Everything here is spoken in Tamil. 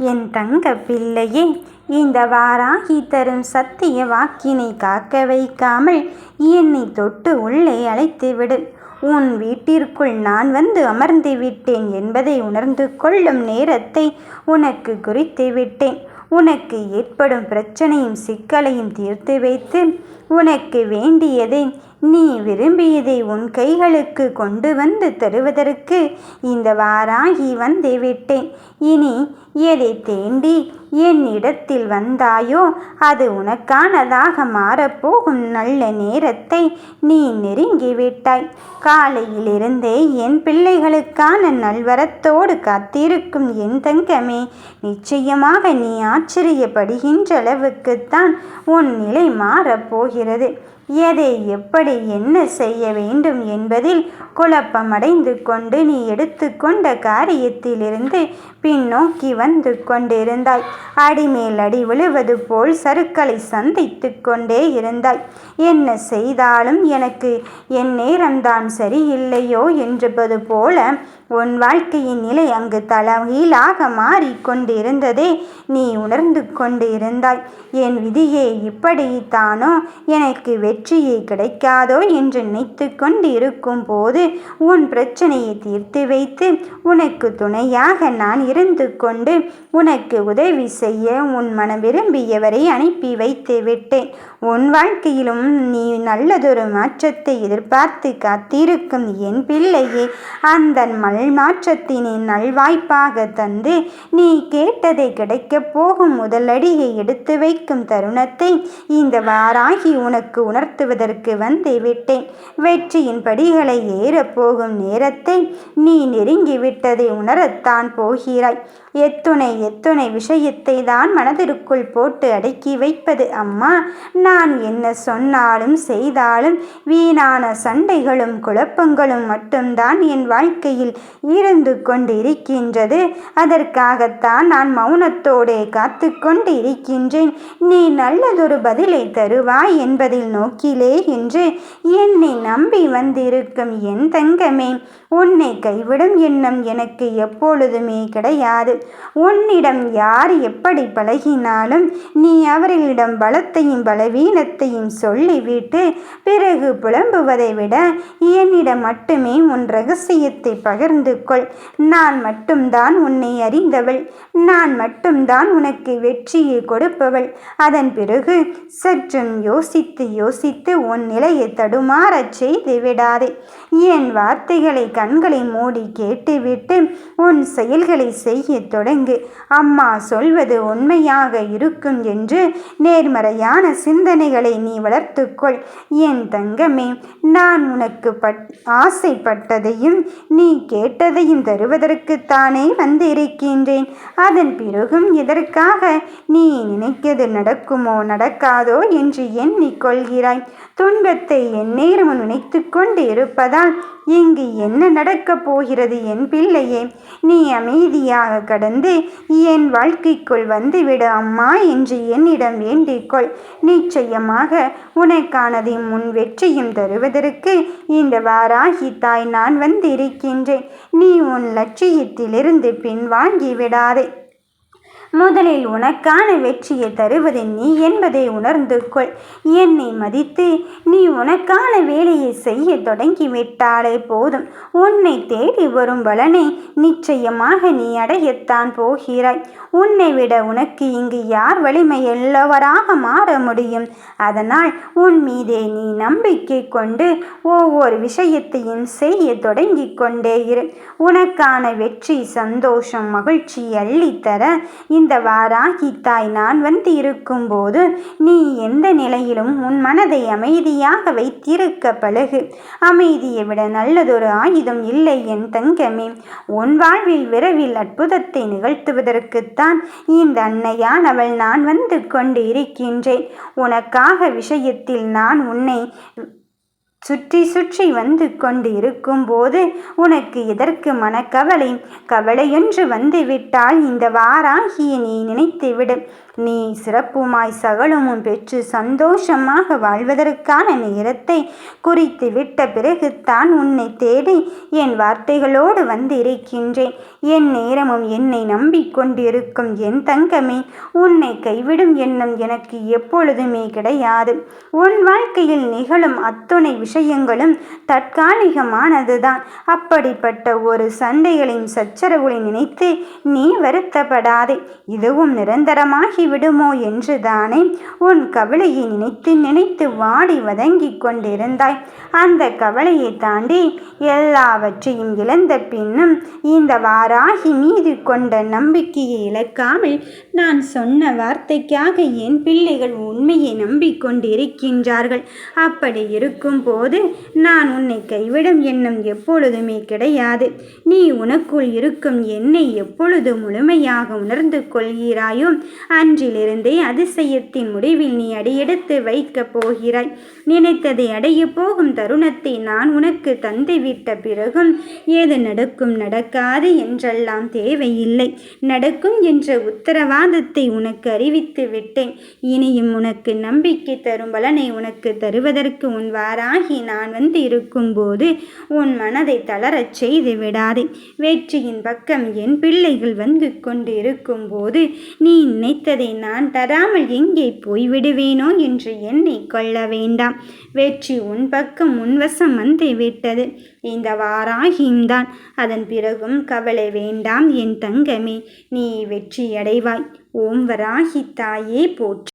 என் தங்க பிள்ளையே, இந்த வாராகி தரும் சத்திய வாக்கினை காக்க வைக்காமல் என்னை தொட்டு உள்ளே அழைத்துவிடு. உன் வீட்டிற்குள் நான் வந்து அமர்ந்து விட்டேன் என்பதை உணர்ந்து கொள்ளும் நேரத்தை உனக்கு குறித்து விட்டேன். உனக்கு ஏற்படும் பிரச்சனையும் சிக்கலையும் தீர்த்து வைத்து உனக்கு வேண்டியதை, நீ விரும்பியதை உன் கைகளுக்கு கொண்டு வந்து தருவதற்கு இந்த வாராகி வந்து விட்டேன். இனி எதை தேண்டி என்னிடத்தில் வந்தாயோ அது உனக்கானதாக மாறப்போகும் நல்ல நேரத்தை நீ நெருங்கிவிட்டாய். காலையிலிருந்தே என் பிள்ளைகளுக்கான நல்வரத்தோடு காத்திருக்கும் என் தங்கமே, நிச்சயமாக நீ ஆச்சரியப்படுகின்ற அளவுக்குத்தான் உன் நிலை மாறப்போகிறது. எதை எப்படி என்ன செய்ய வேண்டும் என்பதில் குழப்பமடைந்து கொண்டு நீ எடுத்துக்கொண்ட காரியத்திலிருந்து பின்னோக்கி வந்து கொண்டிருந்தாய். அடிமேல் அடி விழுவது போல் சறுக்களை சந்தித்து கொண்டே இருந்தாய். என்ன செய்தாலும் எனக்கு என் நேரம்தான் சரியில்லையோ என்பது போல உன் வாழ்க்கையின் நிலை அங்கு தலைகீழாக மாறிக்கொண்டிருந்ததே நீ உணர்ந்து கொண்டு இருந்தாய். என் விதியே இப்படித்தானோ, எனக்கு வெற்றியே கிடைக்காதோ என்று நினைத்து கொண்டு இருக்கும் போது உன் பிரச்சனையை தீர்த்து வைத்து உனக்கு துணையாக நான் இருந்து கொண்டு உனக்கு உதவி செய்ய உன் மனம் விரும்பியவரை அனுப்பி வைத்து விட்டேன். உன் வாழ்க்கையிலும் நீ நல்லதொரு மாற்றத்தை எதிர்பார்த்து காத்திருக்கும் என் பிள்ளையே, அந்த மாற்றத்தினை நல்வாய்ப்பாக தந்து நீ கேட்டதை கிடைக்கப் போகும் முதலடியை எடுத்து வைக்கும் தருணத்தை இந்த வாராகி உனக்கு உணர்த்துவதற்கு வந்து விட்டேன். வெற்றியின் படிகளை ஏறப்போகும் நேரத்தை நீ நெருங்கிவிட்டதை உணரத்தான் போகிறாய். எத்துணை விஷயத்தை தான் மனதிற்குள் போட்டு அடக்கி வைப்பது அம்மா. நான் என்ன சொன்னாலும் செய்தாலும் வீணான சண்டைகளும் குழப்பங்களும் மட்டும்தான் என் வாழ்க்கையில் இருந்து கொண்டிருக்கின்றது. அதற்காகத்தான் நான் மௌனத்தோடே காத்து கொண்டு இருக்கின்றேன். நீ நல்லதொரு பதிலை தருவாய் என்பதில் நோக்கிலே என்று என்னை நம்பி வந்திருக்கும் என் தங்கமே, உன்னை கைவிடும் எண்ணம் எனக்கு எப்பொழுதுமே கிடையாது. உன்னிடம் யார் எப்படி பழகினாலும் நீ அவர்களிடம் பலத்தையும் பலவீனத்தையும் சொல்லிவிட்டு பிறகு புலம்புவதை விட என்னிடம் மட்டுமே உன் ரகசியத்தை பகிர்ந்து கொள். நான் மட்டும்தான் உன்னை அறிந்தவள். நான் மட்டும்தான் உனக்கு வெற்றியை கொடுப்பவள். அதன் பிறகு சற்றும் யோசித்து உன் நிலையை தடுமாறச் செய்து விடாதே. என் வார்த்தைகளை கண்களை மூடி கேட்டுவிட்டு உன் செயல்களை செய்ய தொடங்கு. அம்மா சொல்வது உண்மையாக இருக்கும் என்று நேர்மறையான சிந்தனைகளை நீ வளர்த்துக்கொள். என் தங்கமே, நான் உனக்கு ஆசைப்பட்டதையும் நீ கேட்டதையும் தருவதற்குத்தானே வந்திருக்கின்றேன். அதன் பிறகும் எதற்காக நீ நினைக்கிறது நடக்குமோ நடக்காதோ என்று எண்ணிக்கொள்கிறாய். துன்பத்தை எந்நேரமும் நினைத்து கொண்டு இருப்பதால் இங்கு என்ன நடக்கப் போகிறது என் பிள்ளையே? நீ அமைதியாக கடந்து என் வாழ்க்கைக்குள் வந்துவிடு அம்மா என்று என்னிடம் வேண்டிக்கொள். நிச்சயமாக உனக்கானதையும் உன் வெற்றியும் தருவதற்கு இந்த வாராகி தாய் நான் வந்திருக்கின்றேன். நீ உன் லட்சியத்திலிருந்து பின்வாங்கி விடாதே. முதலில் உனக்கான வெற்றியை தருவது நீ என்பதை உணர்ந்து கொள். என்னை மதித்து நீ உனக்கான வேலையை செய்ய தொடங்கிவிட்டாலே போதும். உன்னை தேடி வரும் பலனை நிச்சயமாக நீ அடையத்தான் போகிறாய். உன்னை விட உனக்கு இங்கு யார் வலிமையுள்ளவராக மாற முடியும்? அதனால் உன் மீதே நீ நம்பிக்கை கொண்டு ஒவ்வொரு விஷயத்தையும் செய்ய தொடங்கி கொண்டே இரு. உனக்கான வெற்றி, சந்தோஷம், மகிழ்ச்சி அள்ளித்தர இந்த வாராகி தாய் நான் வந்து இருக்கும் போது நீ எந்த நிலையிலும் உன் மனதை அமைதியாக வைத்திருக்க பழகு. அமைதியை விட நல்லதொரு ஆயுதம் இல்லை என் தங்கமே. உன் வாழ்வில் விரைவில் அற்புதத்தை நிகழ்த்துவதற்குத்தான் இந்த அன்னையானவள் நான் வந்து கொண்டு இருக்கின்றேன். உனக்காக விஷயத்தில் நான் உன்னை சுற்றி வந்து கொண்டு இருக்கும் போது உனக்கு எதற்கு மனக்கவலை? கவலையொன்று வந்துவிட்டால் இந்த வாராகியை நீ நினைத்துவிடு. நீ சிறப்புமாய் சகலமும் பெற்று சந்தோஷமாக வாழ்வதற்கான நேரத்தை குறித்து விட்ட பிறகுத்தான் உன்னை தேடி என் வார்த்தைகளோடு வந்திருக்கின்றேன். என் நேரமும் என்னை நம்பிக்கொண்டிருக்கும் என் தங்கமே, உன்னை கைவிடும் எண்ணம் எனக்கு எப்பொழுதுமே கிடையாது. உன் வாழ்க்கையில் நிகழும் அத்துணை விஷயங்களும் தற்காலிகமானதுதான். அப்படிப்பட்ட ஒரு சண்டைகளையும் சச்சரவுகளை நினைத்து நீ வருத்தப்படாதே. இதுவும் நிரந்தரமாகி விடுமோ என்று தானே உன் கவலையை நினைத்து நினைத்து வாடி வதங்கிக் கொண்டிருந்தாய். அந்த கவலையை தாண்டி எல்லாவற்றையும் இழந்த பின்னும் இந்த வாராகி மீது கொண்ட நம்பிக்கையை இழக்காமல் நான் சொன்ன வார்த்தைக்காக என் பிள்ளைகள் உண்மையை நம்பிக்கொண்டிருக்கின்றார்கள். அப்படி இருக்கும் போது நான் உன்னை கைவிடும் எண்ணம் எப்பொழுதுமே கிடையாது. நீ உனக்குள் இருக்கும் என்னை எப்பொழுது முழுமையாக உணர்ந்து கொள்கிறாயோ அன்றிலிருந்தே அதிசயத்தின் முடிவில் நீ அடியெடுத்து வைக்கப் போகிறாய். நினைத்ததை அடைய போகும் தருணத்தை நான் உனக்கு தந்துவிட்ட பிறகும் ஏது நடக்கும் நடக்காது என்றெல்லாம் தேவையில்லை. நடக்கும் என்ற உத்தரவாதத்தை உனக்கு அறிவித்து விட்டேன். இனியும் உனக்கு நம்பிக்கை தரும் பலனை உனக்கு தருவதற்கு உன் வாராகி நான் வந்து இருக்கும்போது உன் மனதை தளரச் செய்து விடாதே. வெற்றியின் பக்கம் என் பிள்ளைகள் வந்து கொண்டு இருக்கும்போது நீ நினைத்ததை நான் தராமல் எங்கே போய்விடுவேனோ என்று எண்ணி கொள்ள வேண்டாம். வெற்றி உன் பக்கம் உன்வசம் வந்து விட்டது. இந்த வாராகியும்தான். அதன் பிறகும் கவலை வேண்டாம் என் தங்கமே, நீ வெற்றி அடைவாய். ஓம் வராகி தாயே போற்றி.